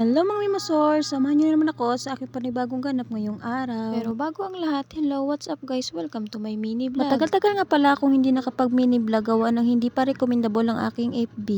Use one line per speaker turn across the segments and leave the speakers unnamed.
Hello mga Mimasor! Samahan niyo na naman ako sa aking panibagong ganap ngayong araw. Pero bago ang lahat, hello, what's up guys? Welcome to my mini vlog. Matagal-tagal nga pala akong hindi nakapag mini vlog gawa ng hindi pa recommendable ang aking FB.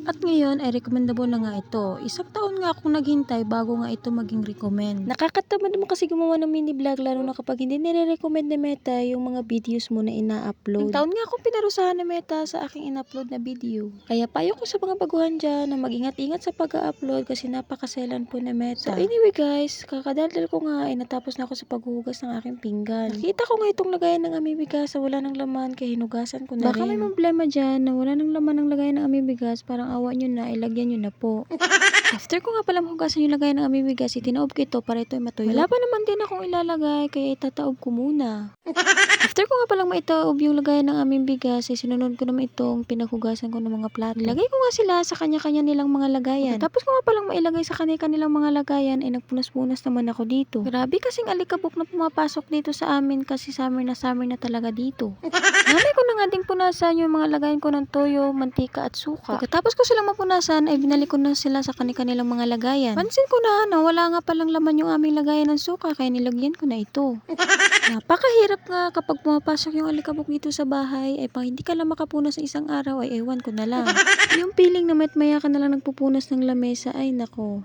At ngayon ay recommendable na nga ito. Isang taon nga akong naghintay bago nga ito maging recommend. Nakakatamad naman kasi gumawa ng mini vlog lalo na kapag hindi nire-recommend ni Meta yung mga videos mo na ina-upload. Ang taon nga akong pinarusahan ni Meta sa aking in-upload na video. Kaya payo ko sa mga baguhan dyan na mag-ingat-ingat sa pag-upload kasi napakaselan po ni Meta. So anyway guys, kakadaldal ko nga ay natapos na ako sa paghuhugas ng aking pinggan. Nakita ko nga itong lagayan ng aming bigas sa wala ng laman kaya hinugasan ko na rin. Baka may problema dyan na wala ng laman ng lagayan ng aming bigas, parang awa nyo na, ilagyan nyo na po. After ko nga pala mahugasan yung lagayan ng aming bigas, itinaob ko ito para ito ay matuyo. Wala pa naman din akong ilalagay kaya itataob ko muna. After ko nga palang maitaob yung lagayan ng aming bigas, ay sinunod ko naman itong pinaghugasan ko ng mga plato. Nilagay ko nga sila sa kanya-kanya nilang mga lagayan. Tapos ko nga palang mailagay sa kanilang mga lagayan, ay nagpunas-punas naman ako dito. Grabe kasing alikabok na pumapasok dito sa amin kasi summer na talaga dito. Nanay ko na nga ding punasan yung mga lagayan ko ng toyo, mantika at suka. Pagkatapos ko silang mapunasan, ay binalik ko na sila sa kanilang mga lagayan. Pansin ko na wala nga palang laman yung aming lagayan ng suka kaya nilagyan ko na ito. Napakahirap nga kapag pumapasok yung alikabok dito sa bahay, ay pag hindi ka lang makapunas sa isang araw, ay ewan ko na lang. Yung feeling na maya ka na lang nagpupunas ng lamesa, ay nako.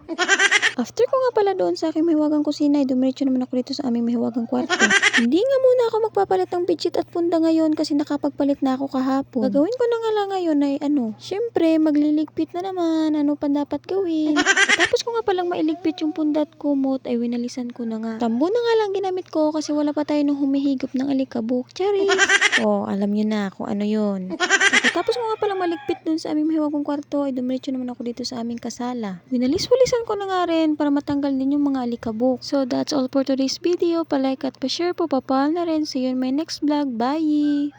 After ko nga pala doon sa aking mahiwagang kusina, ay dumiretso naman ako dito sa aming mahiwagang kwarto. Hindi nga muna ako magpapalit ng bedsheet at punda ngayon kasi nakapagpalit na ako kahapon. Gagawin ko na nga lang ngayon ay syempre magliligpit na naman, ano pa dapat gawin. Tapos ko nga palang mailigpit yung punda at kumot, ay winalisan ko na nga. Tambo na nga lang ginamit ko kasi wala pa tayo nung humihigop ng alikabok. Charis! Oh, alam nyo na kung ano yun. Tapos ko nga palang maligpit dun sa aming mahiwagang kwarto, ay dumiretso naman ako dito sa aming kasala. Winalis-walisan ko na nga rin para matanggal din yung mga alikabok. So that's all for today's video. Pa-like at pa-share po, papahal na rin. See you in my next vlog. Bye!